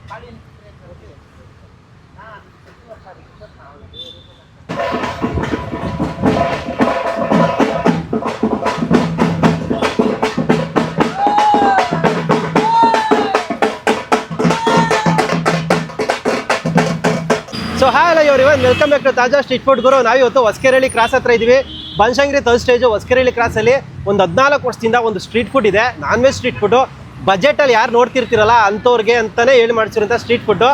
So hi hello everyone, welcome back to Taaza street food Guru. ನಾವು ಇವತ್ತು Hosakerehalli cross ಹತ್ರ ಇದ್ದೀವಿ. ಬನಶಂಕರಿ ಥರ್ಡ್ ಸ್ಟೇಜು ಹೊಸಕೆರೆಹಳ್ಳಿ ಕ್ರಾಸಲ್ಲಿ ಒಂದು 14 ವರ್ಷದಿಂದ ಒಂದು ಸ್ಟ್ರೀಟ್ ಫುಡ್ ಇದೆ, ನಾನ್ ವೆಜ್ ಸ್ಟ್ರೀಟ್ ಫುಡ್ಡು. ಬಜೆಟಲ್ಲಿ ಯಾರು ನೋಡ್ತಿರ್ತೀರಲ್ಲ ಅಂಥವ್ರಿಗೆ ಅಂತಲೇ ಹೇಳಿ ಮಾಡಿಸಿರೋಂಥ street food,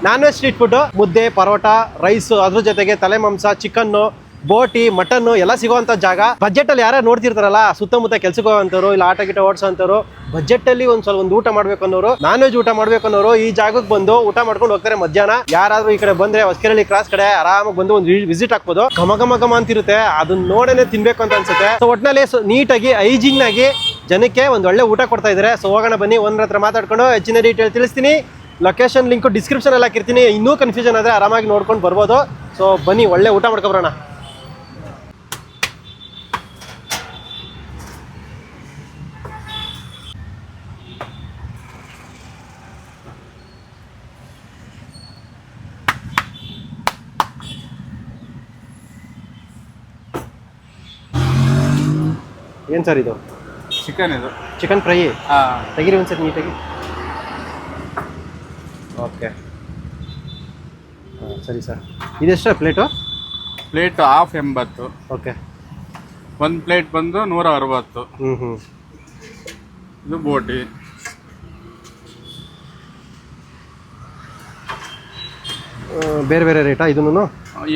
non veg street food. ಮುದ್ದೆ, ಪರೋಟ, ರೈಸು, ಅದ್ರ ಜೊತೆಗೆ ತಲೆ ಮಾಂಸ, ಚಿಕನ್ನು, ಬೋಟಿ, ಮಟನ್ನು ಎಲ್ಲ ಸಿಗೋವಂಥ ಜಾಗ. ಬಜೆಟಲ್ಲಿ ಯಾರು ನೋಡ್ತಿರ್ತಾರಲ್ಲ, ಸುತ್ತಮುತ್ತ ಕೆಲ್ಸಕ್ಕೆ ಹೋಗೋಂಥವ್ರು, ಇಲ್ಲ ಆಟ ಗಿಟ ಓಡಿಸೋಂಥವ್ರು, ಬಜೆಟಲ್ಲಿ ಒಂದು ಊಟ ಮಾಡ್ಬೇಕು ಅನ್ನೋರು, ನಾನ್ ವೆಜ್ ಊಟ ಮಾಡ್ಬೇಕು ಅನ್ನೋರು ಈ ಜಾಗಕ್ಕೆ ಬಂದು ಊಟ ಮಾಡ್ಕೊಂಡು ಹೋಗ್ತಾರೆ ಮಧ್ಯಾಹ್ನ. ಯಾರಾದ್ರೂ ಈ ಕಡೆ ಬಂದ್ರೆ ಹೊಸಕೆರೆಹಳ್ಳಿ ಕ್ರಾಸ್ ಕಡೆ ಆರಾಮಾಗಿ ಬಂದು ಒಂದು ವಿಸಿಟ್ ಹಾಕ್ಬೋದು. ಘಮ ಘಮ ಘಮ ಅಂತಿರುತ್ತೆ, ಅದನ್ನ ನೋಡೇನೆ ತಿನ್ಬೇಕು ಅಂತ ಅನ್ಸುತ್ತೆ. ಸೊ ಒಟ್ಟಿನಲ್ಲಿ ನೀಟಾಗಿ ಹೈಜೀನ್ ಆಗಿ ಜನಕ್ಕೆ ಒಂದು ಒಳ್ಳೆ ಊಟ ಕೊಡ್ತಾ ಇದ್ದಾರೆ. ಸೊ ಹೋಗೋಣ ಬನ್ನಿ, ಒಂದ್ರ ಹತ್ರ ಮಾತಾಡ್ಕೊಂಡು ಹೆಚ್ಚಿನ ಡೀಟೇಲ್ ತಿಳಿಸ್ತೀನಿ. ಲೊಕೇಶನ್ ಲಿಂಕ್ ಡಿಸ್ಕ್ರಿಪ್ಷನ್ ಅಲ್ಲಿ ಹಾಕಿರ್ತೀನಿ. ಇನ್ನೂ ಕನ್ಫ್ಯೂಷನ್ ಆದ್ರೆ ಆರಾಮಾಗಿ ನೋಡ್ಕೊಂಡು ಬರ್ಬೋದು. ಸೊ ಬನ್ನಿ, ಒಳ್ಳೆ ಊಟ ಮಾಡ್ಕೊಬರೋಣ. ಏನು ಸರ್ ಇದು? ಚಿಕನ್. ಇದು ಚಿಕನ್ ಫ್ರೈ. ತೆಗೀರಿ ಒಂದ್ಸರಿ ನೀಟಾಗಿ. ಓಕೆ, ಸರಿ ಸರ್. ಇದೆಷ್ಟು ಪ್ಲೇಟು? Plate half 80. ಓಕೆ, ಒಂದು ಪ್ಲೇಟ್ ಬಂದು 160. ಇದು ಬೋಟಿ. ಬೇರೆ ಬೇರೆ ರೇಟಾ ಇದನ್ನು?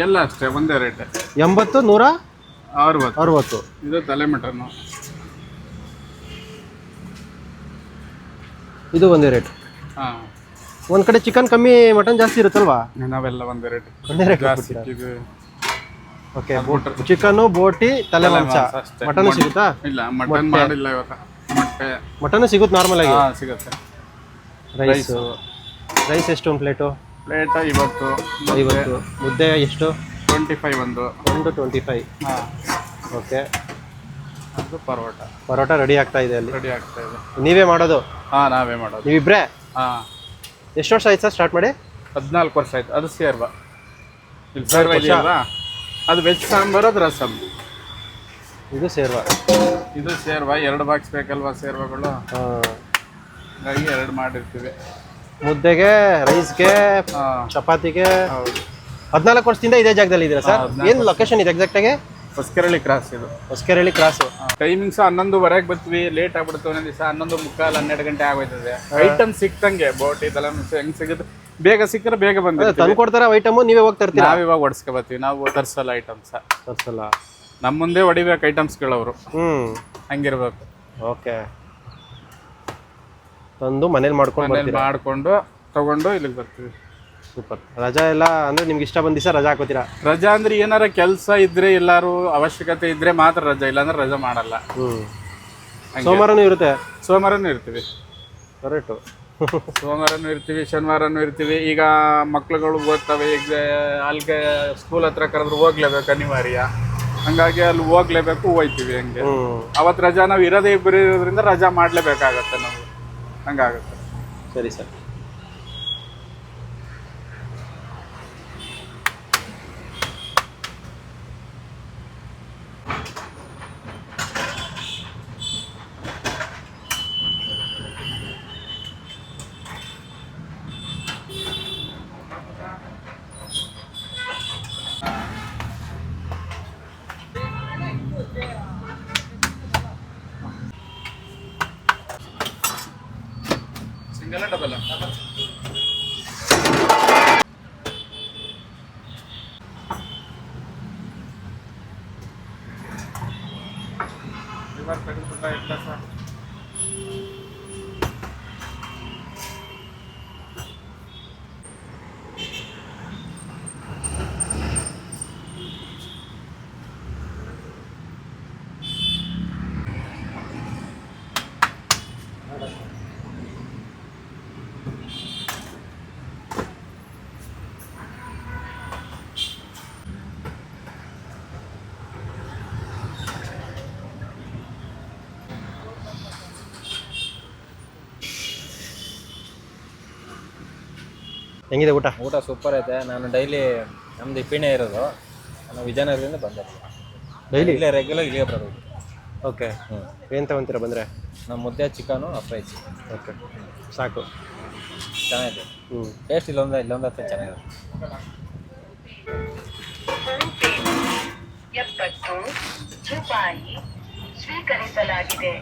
ಎಲ್ಲ ಅಷ್ಟೇ ಒಂದೇ ರೇಟ್, 80, 160. ಇದು ತಲೆ ಮಟನ್ನು. ಇದು ಒಂದೇ ರೇಟ್. ಹಾಂ, ಒಂದು ಕಡೆ ಚಿಕನ್ ಕಮ್ಮಿ, ಮಟನ್ ಜಾಸ್ತಿ ಇರುತ್ತಲ್ವಾ? ನಾವೆಲ್ಲ ಒಂದೇ ರೇಟ್. ಒಂದೇ ರೇಟ್ ಜಾಸ್ತಿ. ಓಕೆ, ಚಿಕನ್ನು, ಬೋಟಿ, ತಲೆ ಮಾಂಸ. ಮಟನ್ ಸಿಗುತ್ತಾ? ಇಲ್ಲ, ಮಟನ್ ಮಾಡಿಲ್ಲ ಇವಾಗ. ಮಟನ್ ಸಿಗುತ್ತೆ ನಾರ್ಮಲ್ ಆಗಿ? ಸಿಗುತ್ತೆ. ರೈಸ್ ಎಷ್ಟು ಒಂದು ಪ್ಲೇಟು? ಪ್ಲೇಟ್ 50. ಮುದ್ದೆ ಎಷ್ಟು? 25. ಒಂದು 25. ಹಾಂ, ಓಕೆ. ಅದು ಪರೋಟ ರೆಡಿ ಆಗ್ತಾ ಇದೆ ಅಲ್ಲಿ. ರೆಡಿ ಆಗ್ತಾ ಇದೆ. ನೀವೇ ಮಾಡೋದು? ಹಾಂ, ನಾವೇ ಮಾಡೋದು. ನೀವಿಬ್ರೇ? ಹಾಂ. ಎಷ್ಟು ವರ್ಷ ಆಯ್ತು ಸರ್ ಸ್ಟಾರ್ಟ್ ಮಾಡಿ? 14 ವರ್ಷ ಆಯ್ತು. ಅದು ಸೇರ್ವ. ಇಲ್ಲಿ ಸೇರ್ವ ಇದೆಯಲ್ಲ, ಅದು ವೆಜ್ ಸಾಂಬಾರು, ಅದು ರಸಮ್. ಇದು ಸೇರ್ವ. ಇದು ಸೇರ್ವ. 2 ಬಾಕ್ಸ್ ಬೇಕಲ್ವಾ ಸೇರ್ವಗಳು, ಹಾಗಾಗಿ 2 ಮಾಡಿರ್ತೀವಿ. ಮುದ್ದೆಗೆ, ರೈಸ್ಗೆ, ಚಪಾತಿಗೆ. 14 ವರ್ಷದಿಂದ ಇದೇ ಜಾಗದಲ್ಲಿ ಇದ್ದೀರಾ ಸರ್? ಏನು ಲೊಕೇಶನ್ ಇದೆ ಎಕ್ಸಾಕ್ಟಾಗಿ? ಹೊಸಕೆರೆಹಳ್ಳಿ ಕ್ರಾಸ್. ಇದು ಹೊಸಕೆರೆಹಳ್ಳಿ ಕ್ರಾಸು. ಟೈಮಿಂಗ್ಸ್ 11:15 ಬರ್ತೀವಿ. ಲೇಟ್ ಆಗ್ಬಿಡುತ್ತೆ ಒಂದೊಂದು ದಿವಸ. 11:45, 12 ಗಂಟೆ ಆಗೋಯ್ತದೆ. ಐಟಮ್ ಸಿಕ್ತಂಗೆ ಬೋಟಿ, ತಲೆ ಮಾಂಸ ಹೆಂಗ್ ಸಿಗುತ್ತೆ, ಬೇಗ ಸಿಕ್ಕರೆ ಬೇಗ ಬಂದು ತಂದು ಕೊಡ್ತಾರ ಐಟಮು? ನೀವೇ ಹೋಗಿ ತರ್ತೀರಾ? ನಾವ್ ಇವಾಗ ಹೊಡ್ಸ್ಕೊ ಬರ್ತೀವಿ. ನಾವು ತರ್ಸಲ್ಲ ಐಟಮ್ಸ್. ತರ್ಸಲ್ಲ, ನಮ್ಮ ಮುಂದೆ ಹೊಡಿಬೇಕು ಐಟಮ್ಸ್ಗಳವರು. ಹಂಗಿರ್ಬೇಕು. ಓಕೆ. ತಂದು ಮನೇಲಿ ಮಾಡ್ಕೊಂಡು ತಗೊಂಡು ಇಲ್ಲಿಗೆ ಬರ್ತೀವಿ. ಸೂಪರ್. ರಜಾ ಎಲ್ಲ ಅಂದ್ರೆ ನಿಮ್ಗೆ ಇಷ್ಟ ಬಂದ ದಿವಸ ರಜಾ ಹಾಕೋತೀರಾ? ರಜಾ ಅಂದ್ರೆ ಏನಾರ ಕೆಲಸ ಇದ್ರೆ, ಎಲ್ಲಾರು ಅವಶ್ಯಕತೆ ಇದ್ರೆ ಮಾತ್ರ ರಜಾ, ಇಲ್ಲಾಂದ್ರೆ ರಜಾ ಮಾಡಲ್ಲ. ಸೋಮವಾರನೂ ಇರುತ್ತೆ? ಸೋಮವಾರನೂ ಇರ್ತೀವಿ. ಕರೆಕ್ಟು. ಸೋಮವಾರನೂ ಇರ್ತೀವಿ, ಶನಿವಾರನೂ ಇರ್ತೀವಿ. ಈಗ ಮಕ್ಳುಗಳು ಓದ್ತವೆ, ಈಗ ಅಲ್ಲಿಗೆ ಸ್ಕೂಲ್ ಹತ್ರ ಕರೆದ್ರು ಹೋಗ್ಲೇಬೇಕು, ಅನಿವಾರ್ಯ. ಹಂಗಾಗಿ ಅಲ್ಲಿ ಹೋಗ್ಲೇಬೇಕು, ಹೋಯ್ತೀವಿ. ಹಂಗೆ ಅವತ್ತು ರಜಾ ನಾವು ಇರೋದೇ ಇಬ್ಬರು ಇರೋದ್ರಿಂದ ರಜಾ ಮಾಡ್ಲೇಬೇಕಾಗತ್ತೆ ನಾವು. ಹಂಗಾಗುತ್ತೆ. ಸರಿ ಸರ್. Single double? ಹೆಂಗಿದೆ ಊಟ? ಊಟ ಸೂಪರ್ ಐತೆ. ನಾನು ಡೈಲಿ ನಮ್ದು ಇಪ್ಪಿನೇ ಇರೋದು, ನಾನು ವಿಜಯನಗರದಿಂದ ಬಂದೆ. ಡೈಲಿ ಇಲ್ಲೇ ರೆಗ್ಯುಲರ್ ಇಲ್ಲಿಗೆ ಬರೋದು. ಓಕೆ. ಏನು ತಗೊಂತೀರಾ ಬಂದರೆ? ನಮ್ಮ ಮುದ್ದೆ ಚಿಕನು ಫ್ರೈಸ್. ಓಕೆ, ಸಾಕು. ಚೆನ್ನಾಗಿದೆ ಟೇಸ್ಟ್. ಇಲ್ಲೊಂದು ಹತ್ತು ಚೆನ್ನಾಗಿದೆ. 70 ರೂಪಾಯಿ ಸ್ವೀಕರಿಸಲಾಗಿದೆ.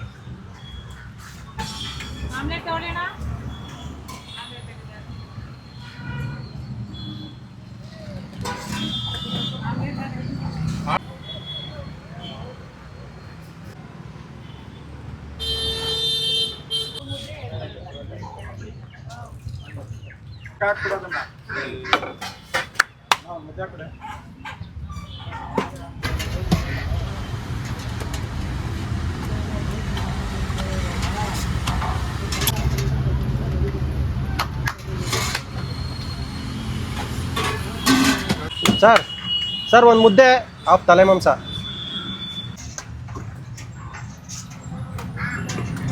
ಸರ್ ಒಂದು ಮುದ್ದೆ ಆಫ್ ತಲೆ ಮಾಂಸ.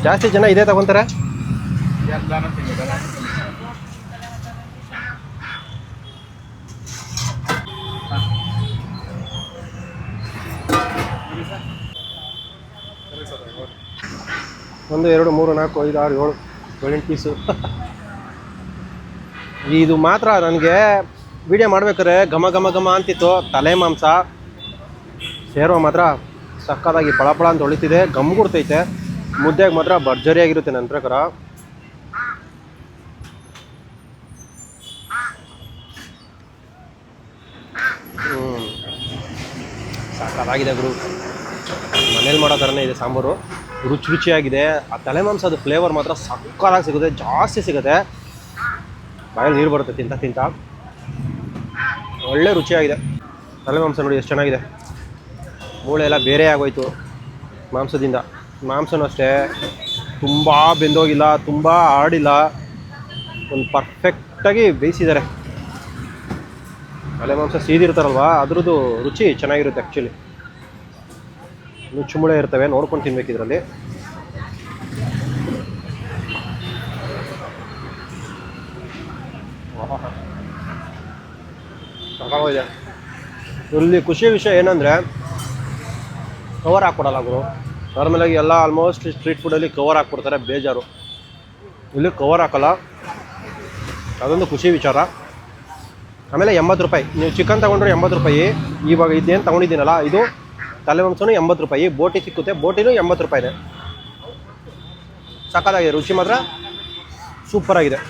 ಜಾಸ್ತಿ ಜನ ಇದೇ ತಗೊಂತಾರೆ. ಎಲ್ಲಾನು ತಿಂದಿದ್ದಾರೆ. ಒಂದು 2 3 4 5 6 7 7 ಪೀಸು. ಇದು ಮಾತ್ರ ನನಗೆ ವಿಡಿಯೋ ಮಾಡ್ಬೇಕಾದ್ರೆ ಘಮ ಘಮ ಘಮ ಅಂತಿತ್ತು. ತಲೆ ಮಾಂಸ ಸೇರೋ ಮಾತ್ರ ಸಕ್ಕತ್ತಾಗಿ ಪಳಪಳ ಅಂತ ಹೊಳಿತಿದೆ, ಗಮ್ ಕೊಡ್ತೈತೆ. ಮುದ್ದೆಗೆ ಮಾತ್ರ ಭರ್ಜರಿಯಾಗಿರುತ್ತೆ ನನ್ನ ಪ್ರಕಾರ. ಸಕ್ಕತ್ತಾಗಿದೆ ಗುರು. ಮನೇಲಿ ಮಾಡೋ ಥರನೇ ಇದೆ ಸಾಂಬಾರು, ರುಚಿಯಾಗಿದೆ. ಆ ತಲೆ ಮಾಂಸದ ಫ್ಲೇವರ್ ಮಾತ್ರ ಸಕ್ಕತ್ತಾಗಿ ಸಿಗುತ್ತೆ, ಜಾಸ್ತಿ ಸಿಗುತ್ತೆ. ಬಾಯಲ್ಲಿ ನೀರು ಬರುತ್ತೆ ತಿಂತ. ಒಳ್ಳೆ ರುಚಿಯಾಗಿದೆ ತಲೆ ಮಾಂಸ. ನೋಡಿ ಎಷ್ಟು ಚೆನ್ನಾಗಿದೆ. ಮೂಳೆ ಎಲ್ಲ ಬೇರೆ ಆಗೋಯ್ತು ಮಾಂಸದಿಂದ. ಮಾಂಸನೂ ಅಷ್ಟೇ ತುಂಬ ಬೆಂದೋಗಿಲ್ಲ, ತುಂಬ ಆಡಿಲ್ಲ, ಒಂದು ಪರ್ಫೆಕ್ಟಾಗಿ ಬೇಯಿಸಿದ್ದಾರೆ. ತಲೆ ಮಾಂಸ ಸೀದಿರ್ತಾರಲ್ವ, ಅದ್ರದ್ದು ರುಚಿ ಚೆನ್ನಾಗಿರುತ್ತೆ ಆ್ಯಕ್ಚುಲಿ. ನುಚ್ಚುಮುಳೆ ಇರ್ತವೆ, ನೋಡ್ಕೊಂಡು ತಿನ್ಬೇಕು ಇದರಲ್ಲಿ. ಸಾಕಾಗೋಗಿದೆ. ಇಲ್ಲಿ ಖುಷಿ ವಿಷಯ ಏನಂದರೆ ಕವರ್ ಹಾಕ್ಕೊಡಲ್ಲ ಗುರು. ನಾರ್ಮಲಾಗಿ ಎಲ್ಲ ಆಲ್ಮೋಸ್ಟ್ ಸ್ಟ್ರೀಟ್ ಫುಡ್ಡಲ್ಲಿ ಕವರ್ ಹಾಕ್ಕೊಡ್ತಾರೆ, ಬೇಜಾರು. ಇಲ್ಲಿ ಕವರ್ ಹಾಕಲ್ಲ, ಅದೊಂದು ಖುಷಿ ವಿಚಾರ. ಆಮೇಲೆ 80 ರೂಪಾಯಿ. ನೀವು ಚಿಕನ್ ತೊಗೊಂಡ್ರೆ 80 ರೂಪಾಯಿ. ಇವಾಗ ಇದೇನು ತೊಗೊಂಡಿದ್ದೀನಲ್ಲ, ಇದು ತಲೆ ಮಾಂಸನೂ 80 ರೂಪಾಯಿ. ಬೋಟಿ ಸಿಕ್ಕುತ್ತೆ, ಬೋಟಿನೂ 80 ರೂಪಾಯಿನೇ. ಸಕ್ಕತ್ತಾಗಿದೆ, ರುಚಿ ಮಾತ್ರ ಸೂಪರಾಗಿದೆ.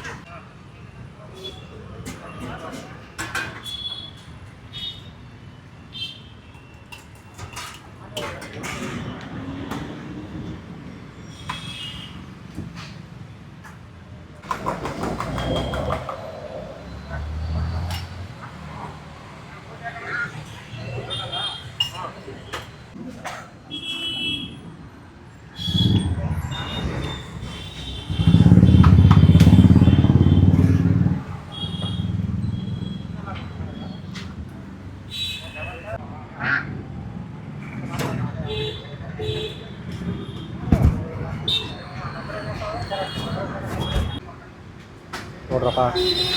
ನೋಡ್ರಪ್ಪ,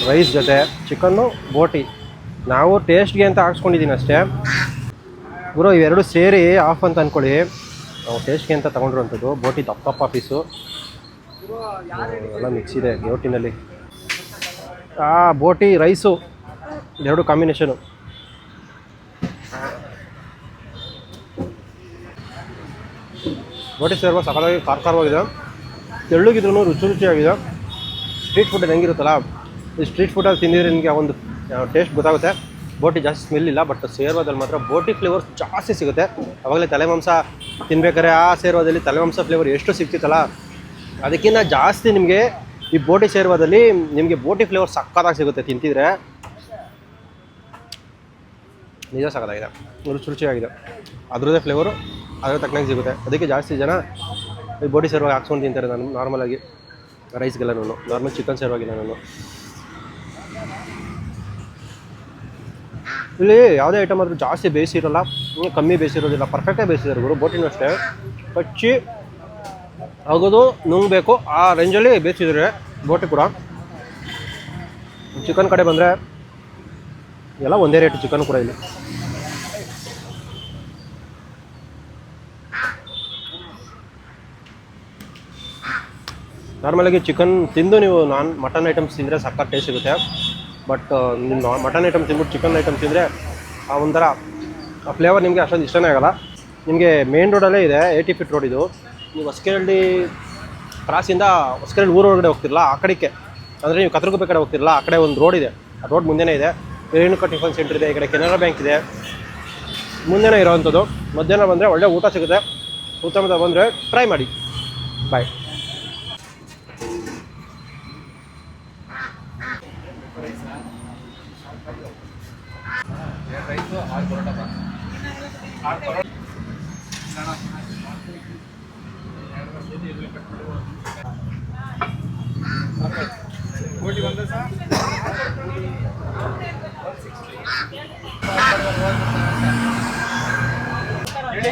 ರೈಸ್ ಜೊತೆ ಚಿಕನ್ನು, ಬೋಟಿ. ನಾವು ಟೇಸ್ಟ್ಗೆ ಅಂತ ಹಾಕ್ಸ್ಕೊಂಡಿದ್ದೀನಿ ಅಷ್ಟೇ ಗುರು. ಇವೆರಡು ಸೇರಿ ಆಫ್ ಅಂತ ಅಂದ್ಕೊಳ್ಳಿ. ನಾವು ಟೇಸ್ಟ್ಗೆ ಅಂತ ತೊಗೊಂಡಿರುವಂಥದ್ದು. ಬೋಟಿ ದಪ್ಪ ಪೀಸು ಎಲ್ಲ ಮಿಕ್ಸ್ ಇದೆ ಬೋಟಿನಲ್ಲಿ. ಬೋಟಿ ರೈಸು ಎರಡು ಕಾಂಬಿನೇಷನು. ಬೋಟಿ ಸೇರುವ ಸಕಲಾಗಿ ಖಾರವಾಗಿದೆ, ತೆಳ್ಳಗಿದ್ರೂ ರುಚಿಯಾಗಿದೆ. ಸ್ಟ್ರೀಟ್ ಫುಡ್ ಹೆಂಗಿರುತ್ತಲ್ಲ, ಈ ಸ್ಟ್ರೀಟ್ ಫುಡ್ಡಲ್ಲಿ ತಿಂದಿದ್ರೆ ನಿಮಗೆ ಒಂದು ಟೇಸ್ಟ್ ಗೊತ್ತಾಗುತ್ತೆ. ಬೋಟಿ ಜಾಸ್ತಿ ಸ್ಮೆಲ್ ಇಲ್ಲ, ಬಟ್ ಸೇರ್ವಾದಲ್ಲಿ ಮಾತ್ರ ಬೋಟಿ ಫ್ಲೇವರ್ಸ್ ಜಾಸ್ತಿ ಸಿಗುತ್ತೆ. ಆವಾಗಲೇ ತಲೆ ಮಾಂಸ ತಿನ್ಬೇಕಾದ್ರೆ ಆ ಸೇರ್ವಾದಲ್ಲಿ ತಲೆ ಮಾಂಸ ಫ್ಲೇವರ್ ಎಷ್ಟು ಸಿಗ್ತಿತ್ತಲ್ಲ, ಅದಕ್ಕಿಂತ ಜಾಸ್ತಿ ನಿಮಗೆ ಈ ಬೋಟಿ ಸೇರ್ವಾದಲ್ಲಿ ನಿಮಗೆ ಬೋಟಿ ಫ್ಲೇವರ್ ಸಕ್ಕತ್ತಾಗಿ ಸಿಗುತ್ತೆ ತಿಂತಿದ್ರೆ. ನಿಜ ಸಕ್ಕತ್ತಾಗಿದೆ, ರುಚಿಯಾಗಿದೆ. ಅದರದ್ದೇ ಫ್ಲೇವರು ಅದ್ರ ತಕ್ಕನಾಗಿ ಸಿಗುತ್ತೆ. ಅದಕ್ಕೆ ಜಾಸ್ತಿ ಜನ ಈ ಬೋಟಿ ಸೇರ್ವಾಗಿ ಹಾಕ್ಸ್ಕೊಂಡು ತಿಂತಾರೆ. ನಾನು ನಾರ್ಮಲಾಗಿ ರೈಸ್ಗೆಲ್ಲ, ನಾರ್ಮಲ್ ಚಿಕನ್ ಸೇರ್ವಾಗಿಲ್ಲ. ನಾನು ಇಲ್ಲಿ ಯಾವುದೇ ಐಟಮ್ ಆದರೂ ಜಾಸ್ತಿ ಬೇಯಿಸಿರಲ್ಲ, ಕಮ್ಮಿ ಬೇಯಿಸಿರೋದಿಲ್ಲ, ಪರ್ಫೆಕ್ಟಾಗಿ ಬೇಯಿಸಿದ್ದಾರೆ ಗುರು. ಬೋಟಿನೂ ಅಷ್ಟೇ ಕಚ್ಚಿ ಆಗೋದು ನುಂಗಬೇಕು ಆ ರೇಂಜಲ್ಲಿ ಬೇಯಿಸಿದ್ರೆ ಬೋಟಿ ಕೂಡ. ಚಿಕನ್ ಕಡೆ ಬಂದರೆ ಎಲ್ಲ ಒಂದೇ ರೇಟು ಚಿಕನ್ ಕೂಡ ಇಲ್ಲಿ. ನಾರ್ಮಲಾಗಿ ಚಿಕನ್ ತಿಂದು ನೀವು ಮಟನ್ ಐಟಮ್ಸ್ ತಿಂದರೆ ಸಕ್ಕ ಟೇಸ್ಟ್ ಸಿಗುತ್ತೆ. ಬಟ್ ನೀವು ಮಟನ್ ಐಟಮ್ ತಿಂದ್ಬಿಟ್ಟು ಚಿಕನ್ ಐಟಮ್ ತಿಂದರೆ ಆ ಒಂಥರ ಆ ಫ್ಲೇವರ್ ನಿಮಗೆ ಅಷ್ಟೊಂದು ಇಷ್ಟನೇ ಆಗಲ್ಲ. ನಿಮಗೆ ಮೇನ್ ರೋಡಲ್ಲೇ ಇದೆ 80 ಫೀಟ್ ರೋಡ್ ಇದು. ನೀವು ಹೊಸಕೆರಳ್ಳಿ ಕ್ರಾಸಿಂದ ಹೊಸಕೆರಳ್ಳಿ ಊರೊಳಗಡೆ ಹೋಗ್ತಿರಲ್ಲ ಆ ಕಡೆಗೆ, ಅಂದರೆ ನೀವು ಕತ್ರಗುಪ್ಪೆ ಕಡೆ ಹೋಗ್ತಿರಲ್ಲ ಆ ಕಡೆ ಒಂದು ರೋಡ್ ಇದೆ. ಆ ರೋಡ್ ಮುಂದೆನೇ ಇದೆ ರೇಣುಕಾ ಟಿಫನ್ ಸೆಂಟರ್ ಇದೆ, ಈ ಕಡೆ ಕೆನರಾ ಬ್ಯಾಂಕ್ ಇದೆ, ಮುಂದೆನೇ ಇರೋವಂಥದ್ದು. ಮಧ್ಯಾಹ್ನ ಬಂದರೆ ಒಳ್ಳೆ ಊಟ ಸಿಗುತ್ತೆ. ಉತ್ತಮದ ಬಂದರೆ ಟ್ರೈ ಮಾಡಿ. ಬಾಯ್. ಹೇಳಿ